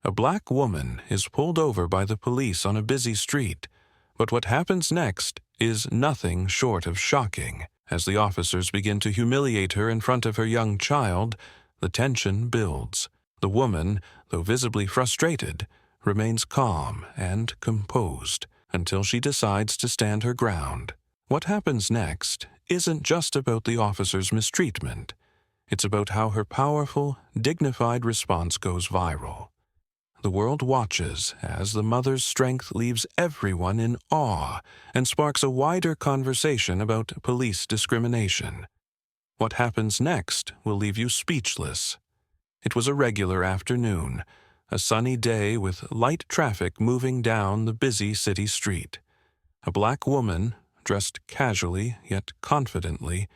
A black woman is pulled over by the police on a busy street, but what happens next is nothing short of shocking. As the officers begin to humiliate her in front of her young child, the tension builds. The woman, though visibly frustrated, remains calm and composed until she decides to stand her ground. What happens next isn't just about the officer's mistreatment. It's about how her powerful, dignified response goes viral. The world watches as the mother's strength leaves everyone in awe and sparks a wider conversation about police discrimination. What happens next will leave you speechless. It was a regular afternoon, a sunny day with light traffic moving down the busy city street. A black woman, dressed casually yet confidently,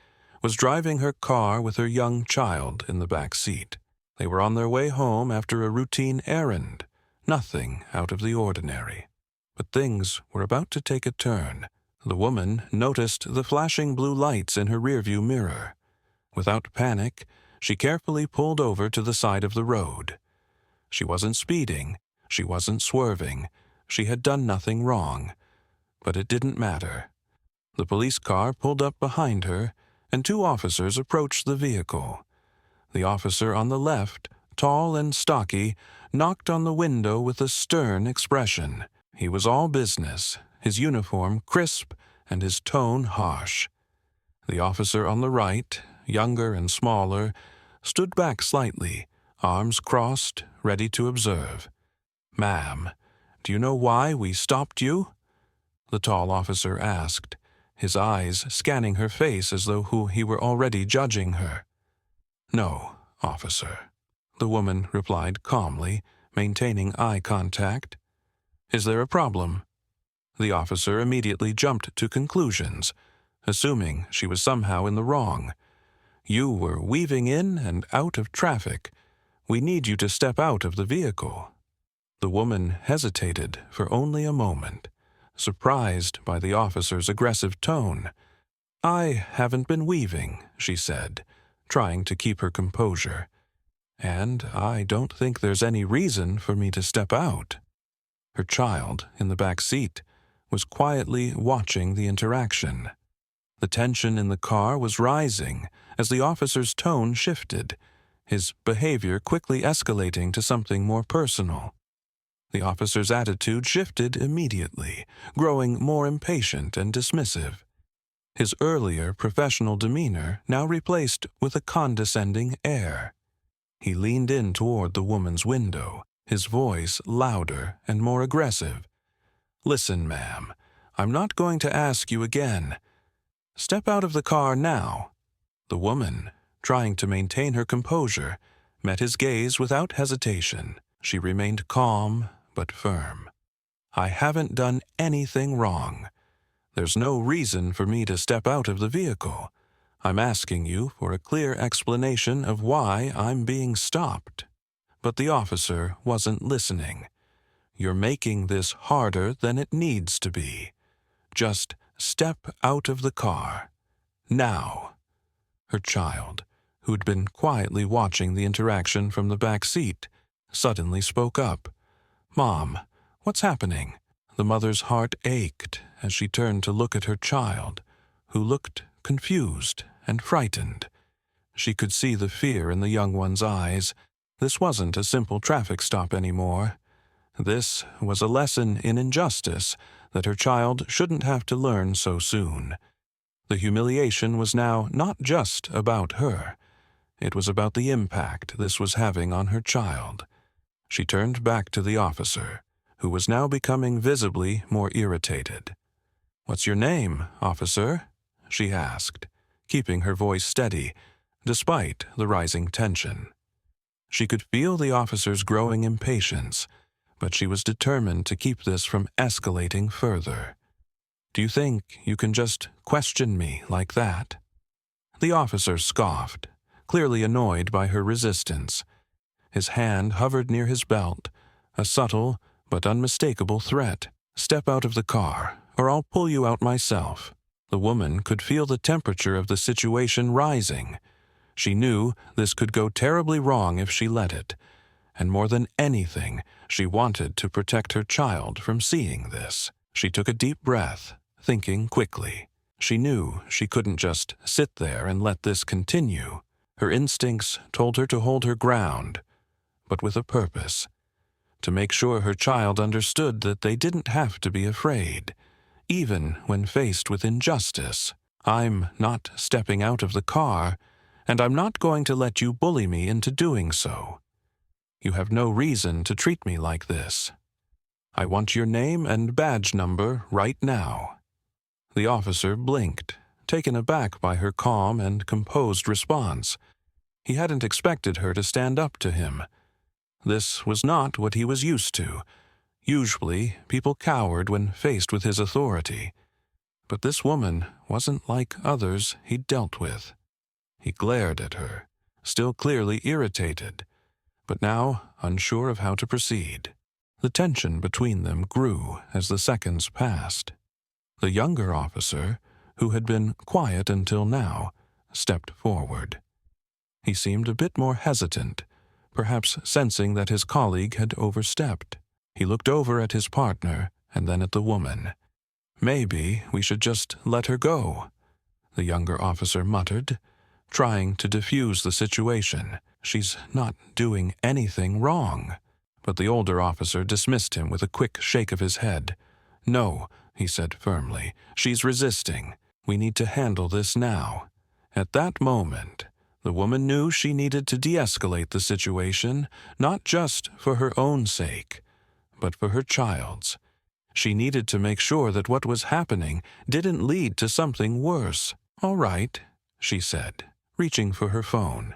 was driving her car with her young child in the back seat. They were on their way home after a routine errand, nothing out of the ordinary. But things were about to take a turn. The woman noticed the flashing blue lights in her rearview mirror. Without panic, she carefully pulled over to the side of the road. She wasn't speeding, she wasn't swerving, she had done nothing wrong. But it didn't matter. The police car pulled up behind her, and two officers approached the vehicle. The officer on the left, tall and stocky, knocked on the window with a stern expression. He was all business, his uniform crisp and his tone harsh. The officer on the right, younger and smaller, stood back slightly, arms crossed, ready to observe. "Ma'am, do you know why we stopped you?" the tall officer asked, his eyes scanning her face as though he were already judging her. "No, officer," the woman replied calmly, maintaining eye contact. "Is there a problem?" The officer immediately jumped to conclusions, assuming she was somehow in the wrong. "You were weaving in and out of traffic. We need you to step out of the vehicle." The woman hesitated for only a moment, surprised by the officer's aggressive tone. "I haven't been weaving," she said, trying to keep her composure. "And I don't think there's any reason for me to step out." Her child, in the back seat, was quietly watching the interaction. The tension in the car was rising as the officer's tone shifted, his behavior quickly escalating to something more personal. The officer's attitude shifted immediately, growing more impatient and dismissive. His earlier professional demeanor now replaced with a condescending air. He leaned in toward the woman's window, his voice louder and more aggressive. "Listen, ma'am, I'm not going to ask you again. Step out of the car now." The woman, trying to maintain her composure, met his gaze without hesitation. She remained calm but firm. "I haven't done anything wrong. There's no reason for me to step out of the vehicle. I'm asking you for a clear explanation of why I'm being stopped." But the officer wasn't listening. "You're making this harder than it needs to be. Just step out of the car. Now." Her child, who'd been quietly watching the interaction from the back seat, suddenly spoke up. "Mom, what's happening?" The mother's heart ached as she turned to look at her child, who looked confused and frightened. She could see the fear in the young one's eyes. This wasn't a simple traffic stop anymore. This was a lesson in injustice that her child shouldn't have to learn so soon. The humiliation was now not just about her. It was about the impact this was having on her child. She turned back to the officer, who was now becoming visibly more irritated. "What's your name, officer?" she asked, keeping her voice steady, despite the rising tension. She could feel the officer's growing impatience, but she was determined to keep this from escalating further. "Do you think you can just question me like that?" The officer scoffed, clearly annoyed by her resistance. His hand hovered near his belt, a subtle but unmistakable threat. "Step out of the car, or I'll pull you out myself." The woman could feel the temperature of the situation rising. She knew this could go terribly wrong if she let it, and more than anything, she wanted to protect her child from seeing this. She took a deep breath, thinking quickly. She knew she couldn't just sit there and let this continue. Her instincts told her to hold her ground, but with a purpose. To make sure her child understood that they didn't have to be afraid, even when faced with injustice. I'm not stepping out of the car, and I'm not going to let you bully me into doing so. You have no reason to treat me like this. I want your name and badge number right now. The officer blinked, taken aback by her calm and composed response. He hadn't expected her to stand up to him. This was not what he was used to. Usually, people cowered when faced with his authority. But this woman wasn't like others he'd dealt with. He glared at her, still clearly irritated, but now unsure of how to proceed. The tension between them grew as the seconds passed. The younger officer, who had been quiet until now, stepped forward. He seemed a bit more hesitant, perhaps sensing that his colleague had overstepped. He looked over at his partner and then at the woman. "Maybe we should just let her go," the younger officer muttered, trying to defuse the situation. "She's not doing anything wrong." But the older officer dismissed him with a quick shake of his head. "No," he said firmly, "she's resisting. We need to handle this now." At that moment, the woman knew she needed to de-escalate the situation, not just for her own sake, but for her child's. She needed to make sure that what was happening didn't lead to something worse. "All right," she said, reaching for her phone.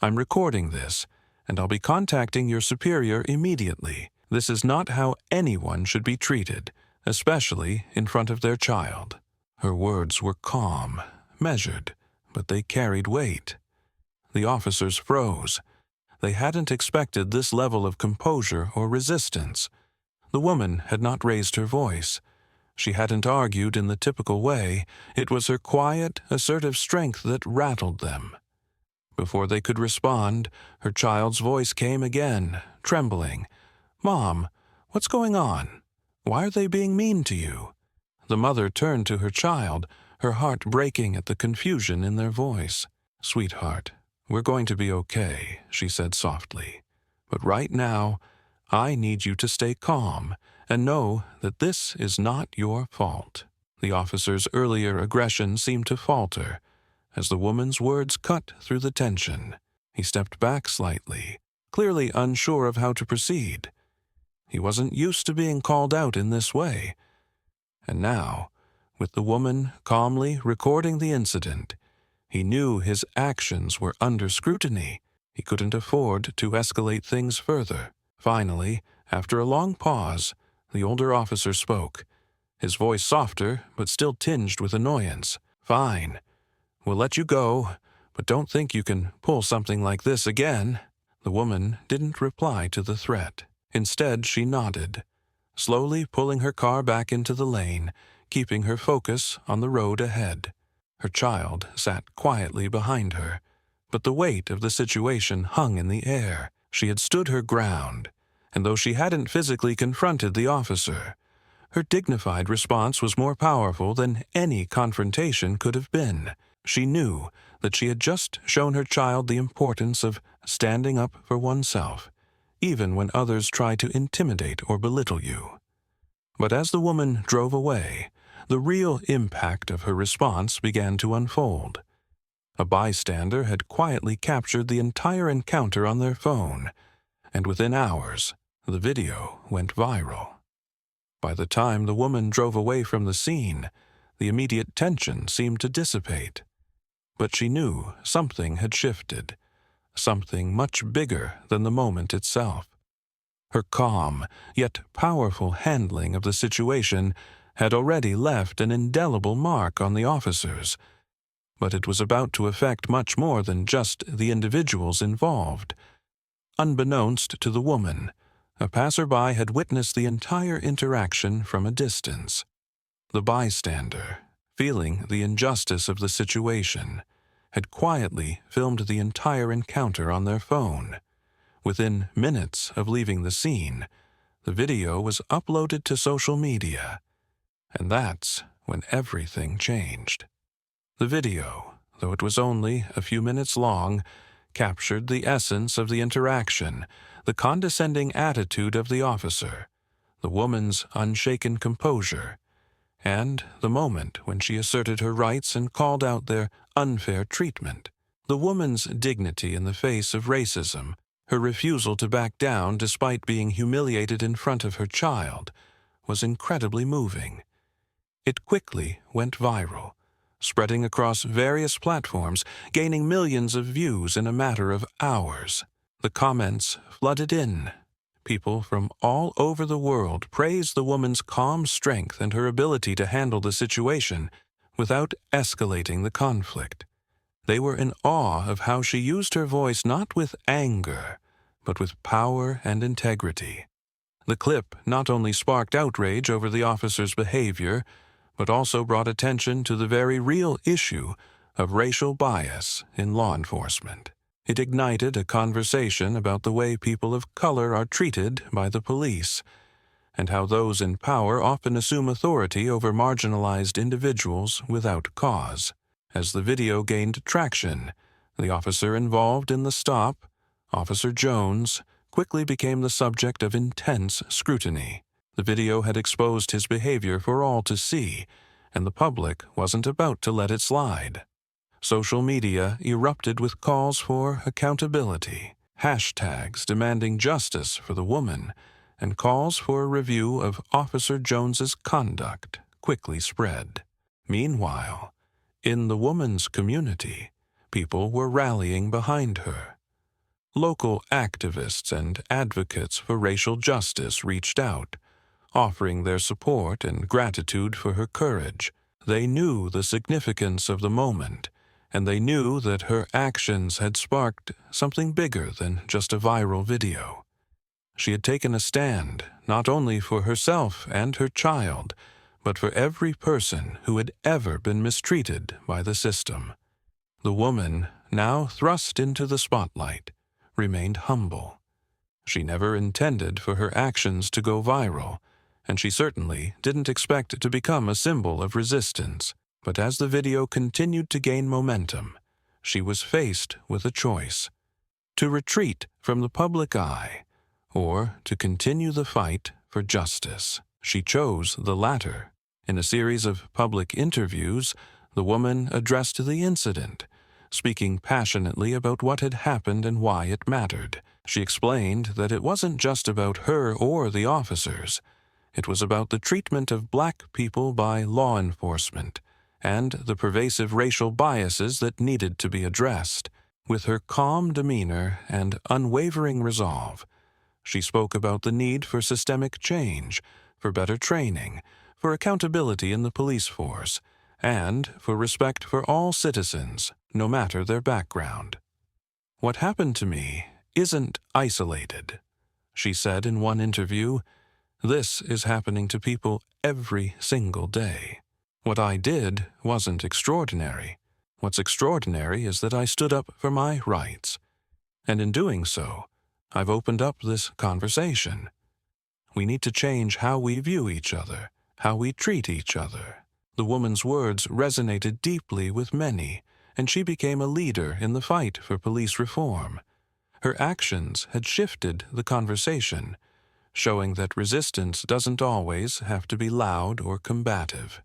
"I'm recording this, and I'll be contacting your superior immediately. This is not how anyone should be treated, especially in front of their child." Her words were calm, measured, but they carried weight. The officers froze. They hadn't expected this level of composure or resistance. The woman had not raised her voice. She hadn't argued in the typical way. It was her quiet, assertive strength that rattled them. Before they could respond, her child's voice came again, trembling. "Mom, what's going on? Why are they being mean to you?" The mother turned to her child, her heart breaking at the confusion in their voice. "Sweetheart, we're going to be okay," she said softly. "But right now, I need you to stay calm and know that this is not your fault." The officer's earlier aggression seemed to falter as the woman's words cut through the tension. He stepped back slightly, clearly unsure of how to proceed. He wasn't used to being called out in this way. And now, with the woman calmly recording the incident, he knew his actions were under scrutiny. He couldn't afford to escalate things further. Finally, after a long pause, the older officer spoke, his voice softer but still tinged with annoyance. "Fine. We'll let you go, but don't think you can pull something like this again." The woman didn't reply to the threat. Instead, she nodded, slowly pulling her car back into the lane, keeping her focus on the road ahead. Her child sat quietly behind her, but the weight of the situation hung in the air. She had stood her ground, and though she hadn't physically confronted the officer, her dignified response was more powerful than any confrontation could have been. She knew that she had just shown her child the importance of standing up for oneself, even when others try to intimidate or belittle you. But as the woman drove away, the real impact of her response began to unfold. A bystander had quietly captured the entire encounter on their phone, and within hours, the video went viral. By the time the woman drove away from the scene, the immediate tension seemed to dissipate. But she knew something had shifted, something much bigger than the moment itself. Her calm, yet powerful handling of the situation had already left an indelible mark on the officers, but it was about to affect much more than just the individuals involved. Unbeknownst to the woman, a passerby had witnessed the entire interaction from a distance. The bystander, feeling the injustice of the situation, had quietly filmed the entire encounter on their phone. Within minutes of leaving the scene, the video was uploaded to social media, and that's when everything changed. The video, though it was only a few minutes long, captured the essence of the interaction, the condescending attitude of the officer, the woman's unshaken composure, and the moment when she asserted her rights and called out their unfair treatment. The woman's dignity in the face of racism, her refusal to back down despite being humiliated in front of her child, was incredibly moving. It quickly went viral, spreading across various platforms, gaining millions of views in a matter of hours. The comments flooded in. People from all over the world praised the woman's calm strength and her ability to handle the situation without escalating the conflict. They were in awe of how she used her voice not with anger, but with power and integrity. The clip not only sparked outrage over the officer's behavior, but also brought attention to the very real issue of racial bias in law enforcement. It ignited a conversation about the way people of color are treated by the police, and how those in power often assume authority over marginalized individuals without cause. As the video gained traction, the officer involved in the stop, Officer Jones, quickly became the subject of intense scrutiny. The video had exposed his behavior for all to see, and the public wasn't about to let it slide. Social media erupted with calls for accountability, hashtags demanding justice for the woman, and calls for a review of Officer Jones's conduct quickly spread. Meanwhile, in the woman's community, people were rallying behind her. Local activists and advocates for racial justice reached out, offering their support and gratitude for her courage. They knew the significance of the moment, and they knew that her actions had sparked something bigger than just a viral video. She had taken a stand not only for herself and her child, but for every person who had ever been mistreated by the system. The woman, now thrust into the spotlight, remained humble. She never intended for her actions to go viral, and she certainly didn't expect to become a symbol of resistance. But as the video continued to gain momentum, she was faced with a choice: to retreat from the public eye, or to continue the fight for justice. She chose the latter. In a series of public interviews, the woman addressed the incident, speaking passionately about what had happened and why it mattered. She explained that it wasn't just about her or the officers. It was about the treatment of black people by law enforcement and the pervasive racial biases that needed to be addressed. With her calm demeanor and unwavering resolve, she spoke about the need for systemic change, for better training, for accountability in the police force, and for respect for all citizens, no matter their background. "What happened to me isn't isolated," she said in one interview. "This is happening to people every single day. What I did wasn't extraordinary. What's extraordinary is that I stood up for my rights. And in doing so, I've opened up this conversation. We need to change how we view each other, how we treat each other." The woman's words resonated deeply with many, and she became a leader in the fight for police reform. Her actions had shifted the conversation, showing that resistance doesn't always have to be loud or combative.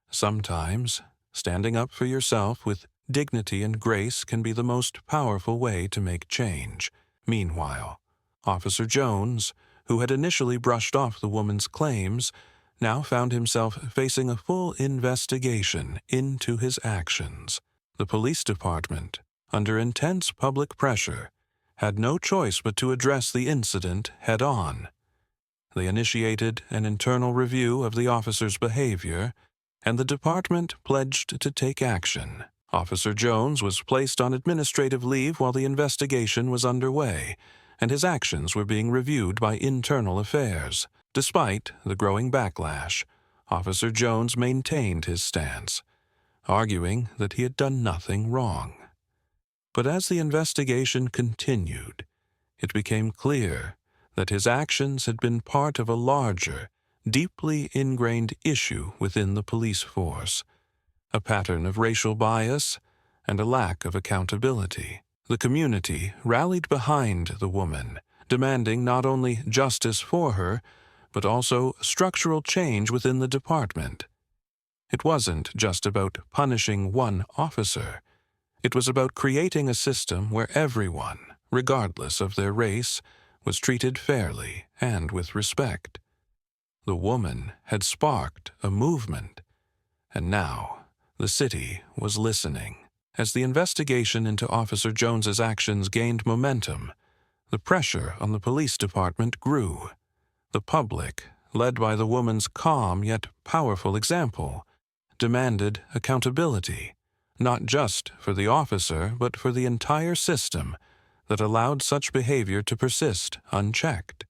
Sometimes, standing up for yourself with dignity and grace can be the most powerful way to make change. Meanwhile, Officer Jones, who had initially brushed off the woman's claims, now found himself facing a full investigation into his actions. The police department, under intense public pressure, had no choice but to address the incident head-on. They initiated an internal review of the officer's behavior, and the department pledged to take action. Officer Jones was placed on administrative leave while the investigation was underway, and his actions were being reviewed by Internal Affairs. Despite the growing backlash, Officer Jones maintained his stance, arguing that he had done nothing wrong. But as the investigation continued, It became clear that his actions had been part of a larger, deeply ingrained issue within the police force, a pattern of racial bias and a lack of accountability. The community rallied behind the woman, demanding not only justice for her, but also structural change within the department. It wasn't just about punishing one officer. It was about creating a system where everyone, regardless of their race, was treated fairly and with respect. The woman had sparked a movement, and now the city was listening. As the investigation into Officer Jones's actions gained momentum, the pressure on the police department grew. The public, led by the woman's calm yet powerful example, demanded accountability, not just for the officer but for the entire system that allowed such behavior to persist unchecked.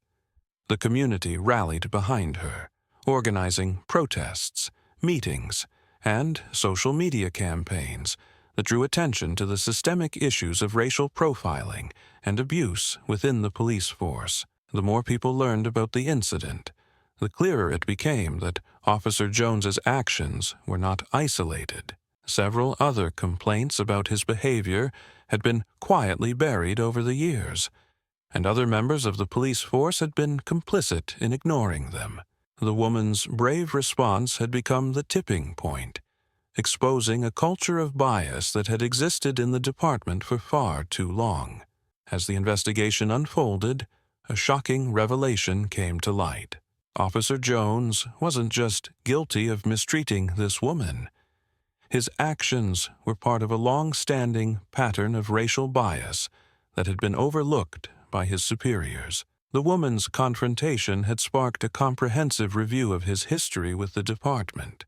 The community rallied behind her, organizing protests, meetings, and social media campaigns that drew attention to the systemic issues of racial profiling and abuse within the police force. The more people learned about the incident, the clearer it became that Officer Jones's actions were not isolated. Several other complaints about his behavior had been quietly buried over the years, and other members of the police force had been complicit in ignoring them. The woman's brave response had become the tipping point, exposing a culture of bias that had existed in the department for far too long. As the investigation unfolded, a shocking revelation came to light. Officer Jones wasn't just guilty of mistreating this woman. His actions were part of a long-standing pattern of racial bias that had been overlooked by his superiors. The woman's confrontation had sparked a comprehensive review of his history with the department,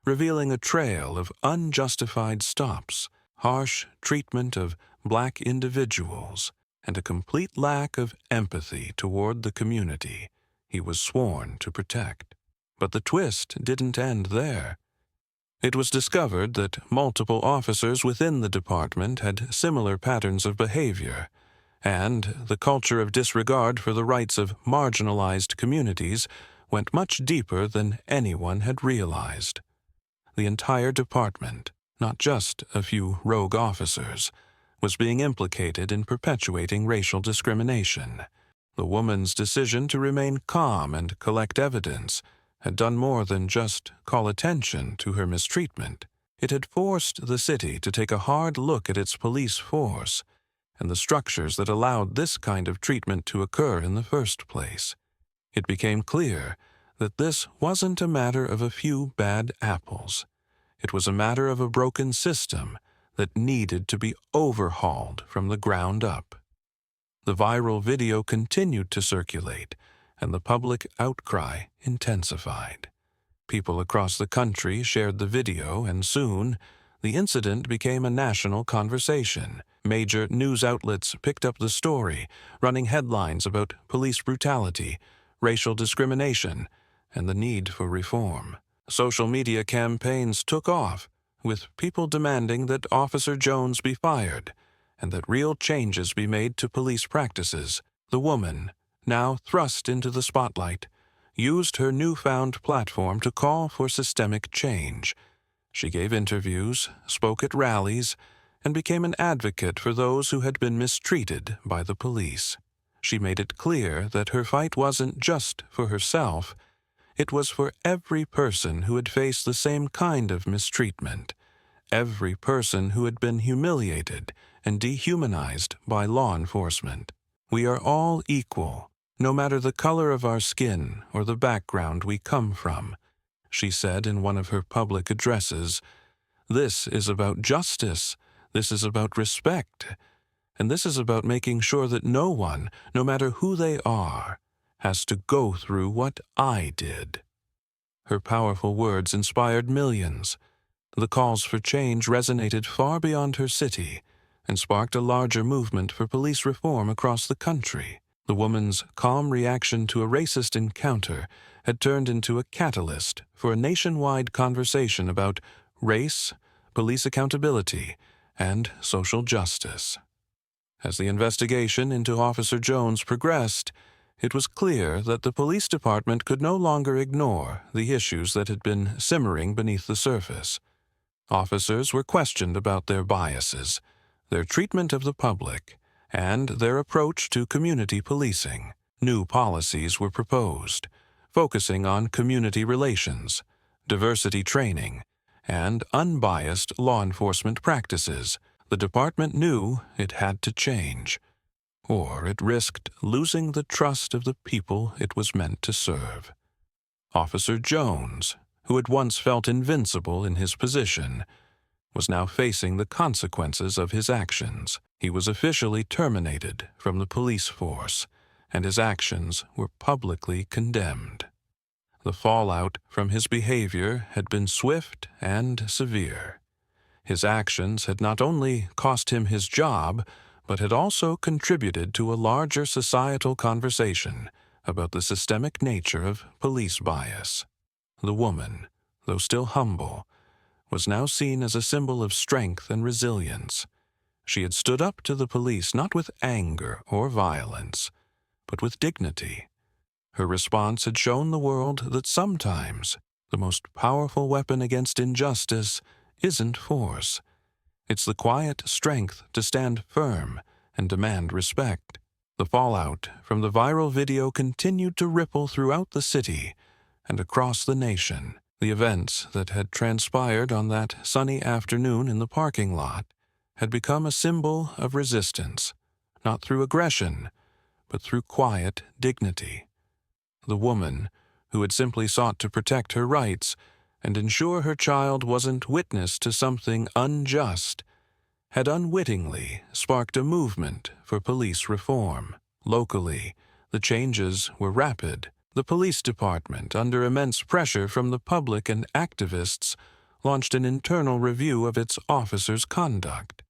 revealing a trail of unjustified stops, harsh treatment of black individuals, and a complete lack of empathy toward the community he was sworn to protect. But the twist didn't end there. It was discovered that multiple officers within the department had similar patterns of behavior, and the culture of disregard for the rights of marginalized communities went much deeper than anyone had realized. The entire department, not just a few rogue officers, was being implicated in perpetuating racial discrimination. The woman's decision to remain calm and collect evidence had done more than just call attention to her mistreatment. It had forced the city to take a hard look at its police force and the structures that allowed this kind of treatment to occur in the first place. It became clear that this wasn't a matter of a few bad apples. It was a matter of a broken system that needed to be overhauled from the ground up. The viral video continued to circulate, and the public outcry intensified. People across the country shared the video, and soon, the incident became a national conversation. Major news outlets picked up the story, running headlines about police brutality, racial discrimination, and the need for reform. Social media campaigns took off, with people demanding that Officer Jones be fired and that real changes be made to police practices. The woman, now thrust into the spotlight, used her newfound platform to call for systemic change. She gave interviews, spoke at rallies, and became an advocate for those who had been mistreated by the police. She made it clear that her fight wasn't just for herself. It was for every person who had faced the same kind of mistreatment, every person who had been humiliated and dehumanized by law enforcement. We are all equal, no matter the color of our skin or the background we come from, she said in one of her public addresses. This is about justice, this is about respect, and this is about making sure that no one, no matter who they are, has to go through what I did. Her powerful words inspired millions. The calls for change resonated far beyond her city and sparked a larger movement for police reform across the country. The woman's calm reaction to a racist encounter had turned into a catalyst for a nationwide conversation about race, police accountability, and social justice. As the investigation into Officer Jones progressed, it was clear that the police department could no longer ignore the issues that had been simmering beneath the surface. Officers were questioned about their biases, their treatment of the public, and their approach to community policing. New policies were proposed, focusing on community relations, diversity training, and unbiased law enforcement practices. The department knew it had to change, or it risked losing the trust of the people it was meant to serve. Officer Jones, who had once felt invincible in his position, was now facing the consequences of his actions. He was officially terminated from the police force, and his actions were publicly condemned. The fallout from his behavior had been swift and severe. His actions had not only cost him his job, but had also contributed to a larger societal conversation about the systemic nature of police bias. The woman, though still humble, was now seen as a symbol of strength and resilience. She had stood up to the police not with anger or violence, but with dignity. Her response had shown the world that sometimes the most powerful weapon against injustice isn't force. It's the quiet strength to stand firm and demand respect. The fallout from the viral video continued to ripple throughout the city and across the nation. The events that had transpired on that sunny afternoon in the parking lot had become a symbol of resistance, not through aggression, but through quiet dignity. The woman, who had simply sought to protect her rights and ensure her child wasn't witness to something unjust, had unwittingly sparked a movement for police reform. Locally, the changes were rapid. The police department, under immense pressure from the public and activists, launched an internal review of its officers' conduct.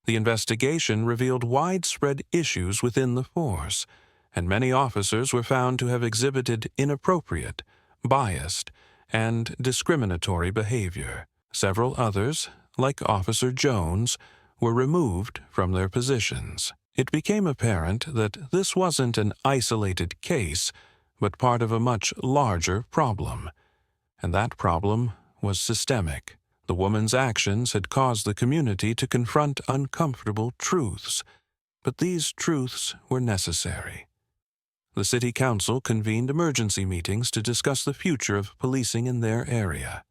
The investigation revealed widespread issues within the force, and many officers were found to have exhibited inappropriate, biased, and discriminatory behavior. Several others, like Officer Jones, were removed from their positions. It became apparent that this wasn't an isolated case, but part of a much larger problem. And that problem was systemic. The woman's actions had caused the community to confront uncomfortable truths, but these truths were necessary. The city council convened emergency meetings to discuss the future of policing in their area.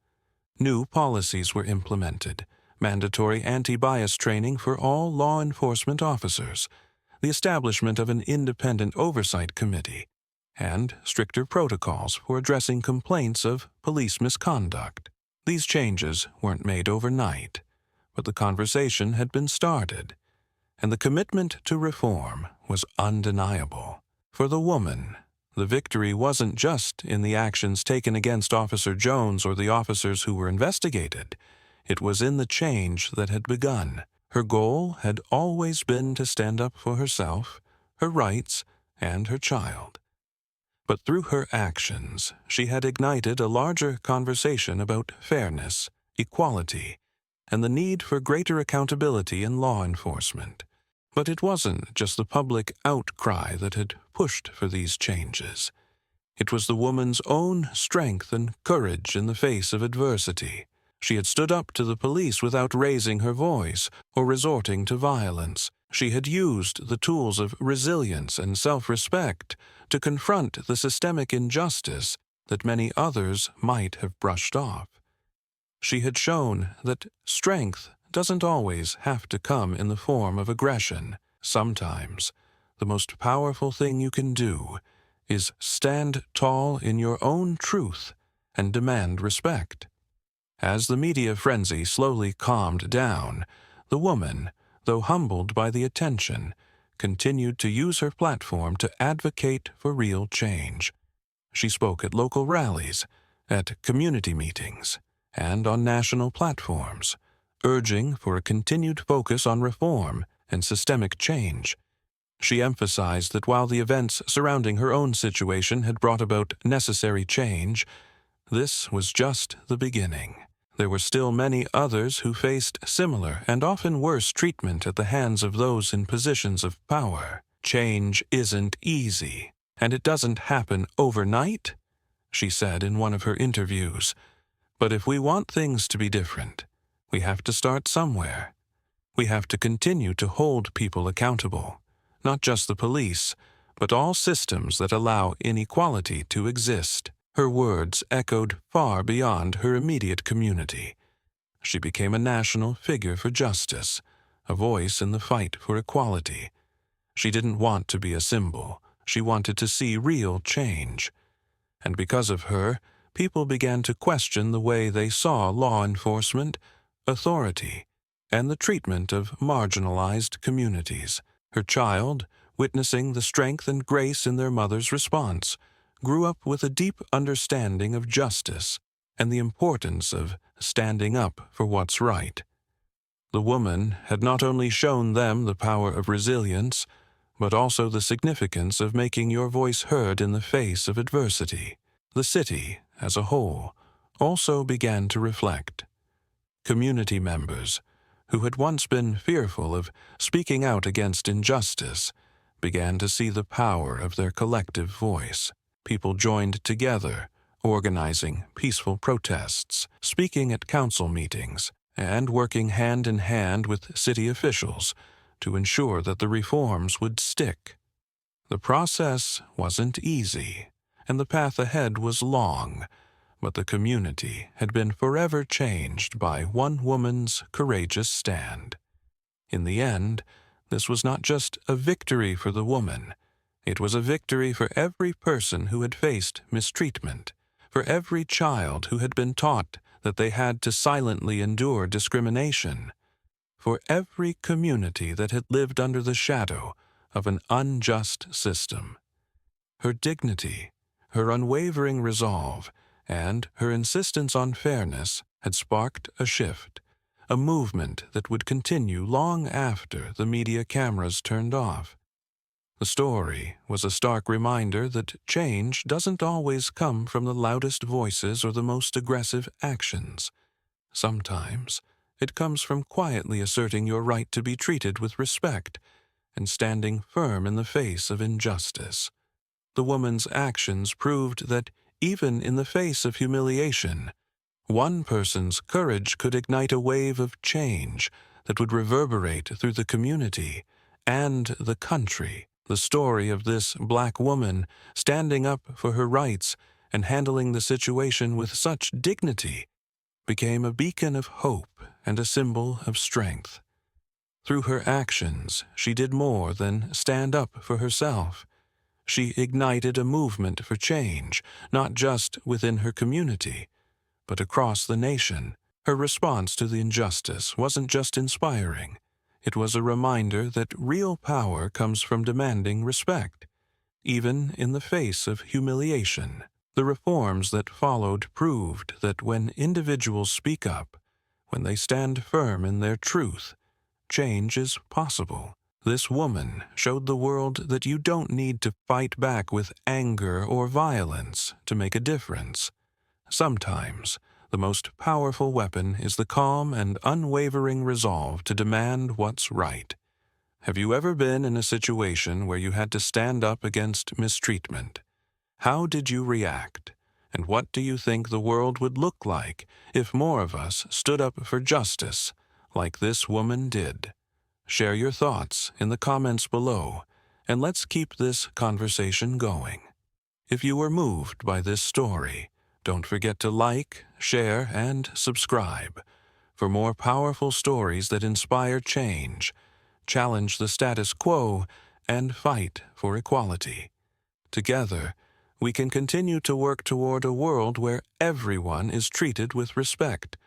New policies were implemented, mandatory anti-bias training for all law enforcement officers, the establishment of an independent oversight committee, and stricter protocols for addressing complaints of police misconduct. These changes weren't made overnight, but the conversation had been started, and the commitment to reform was undeniable. For the woman, the victory wasn't just in the actions taken against Officer Jones or the officers who were investigated. It was in the change that had begun. Her goal had always been to stand up for herself, her rights, and her child. But through her actions, she had ignited a larger conversation about fairness, equality, and the need for greater accountability in law enforcement. But it wasn't just the public outcry that had pushed for these changes. It was the woman's own strength and courage in the face of adversity. She had stood up to the police without raising her voice or resorting to violence. She had used the tools of resilience and self-respect to confront the systemic injustice that many others might have brushed off. She had shown that strength doesn't always have to come in the form of aggression. Sometimes, the most powerful thing you can do is stand tall in your own truth and demand respect. As the media frenzy slowly calmed down, the woman, though humbled by the attention, continued to use her platform to advocate for real change. She spoke at local rallies, at community meetings, and on national platforms, urging for a continued focus on reform and systemic change. She emphasized that while the events surrounding her own situation had brought about necessary change, this was just the beginning. there were still many others who faced similar and often worse treatment at the hands of those in positions of power. Change isn't easy, and it doesn't happen overnight, she said in one of her interviews. But if we want things to be different, we have to start somewhere. We have to continue to hold people accountable, not just the police, but all systems that allow inequality to exist. Her words echoed far beyond her immediate community. She became a national figure for justice, a voice in the fight for equality. She didn't want to be a symbol. She wanted to see real change. And because of her, people began to question the way they saw law enforcement, authority, and the treatment of marginalized communities. Her child, witnessing the strength and grace in their mother's response, grew up with a deep understanding of justice and the importance of standing up for what's right. The woman had not only shown them the power of resilience, but also the significance of making your voice heard in the face of adversity. The city, as a whole, also began to reflect. Community members, who had once been fearful of speaking out against injustice, began to see the power of their collective voice. People joined together, organizing peaceful protests, speaking at council meetings, and working hand in hand with city officials to ensure that the reforms would stick. The process wasn't easy, and the path ahead was long, but the community had been forever changed by one woman's courageous stand. In the end, this was not just a victory for the woman. It was a victory for every person who had faced mistreatment, for every child who had been taught that they had to silently endure discrimination, for every community that had lived under the shadow of an unjust system. Her dignity, her unwavering resolve, and her insistence on fairness had sparked a shift, a movement that would continue long after the media cameras turned off. The story was a stark reminder that change doesn't always come from the loudest voices or the most aggressive actions. Sometimes it comes from quietly asserting your right to be treated with respect and standing firm in the face of injustice. The woman's actions proved that even in the face of humiliation, one person's courage could ignite a wave of change that would reverberate through the community and the country. The story of this black woman standing up for her rights and handling the situation with such dignity became a beacon of hope and a symbol of strength. Through her actions, she did more than stand up for herself. She ignited a movement for change, not just within her community, but across the nation. Her response to the injustice wasn't just inspiring. It was a reminder that real power comes from demanding respect, even in the face of humiliation. The reforms that followed proved that when individuals speak up, when they stand firm in their truth, change is possible. This woman showed the world that you don't need to fight back with anger or violence to make a difference. Sometimes, the most powerful weapon is the calm and unwavering resolve to demand what's right. Have you ever been in a situation where you had to stand up against mistreatment? How did you react? And what do you think the world would look like if more of us stood up for justice like this woman did? Share your thoughts in the comments below, and let's keep this conversation going. If you were moved by this story, don't forget to like, share, and subscribe for more powerful stories that inspire change, challenge the status quo, and fight for equality. Together, we can continue to work toward a world where everyone is treated with respect,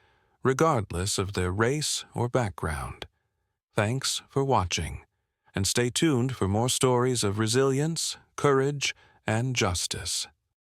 regardless of their race or background. Thanks for watching, and stay tuned for more stories of resilience, courage, and justice.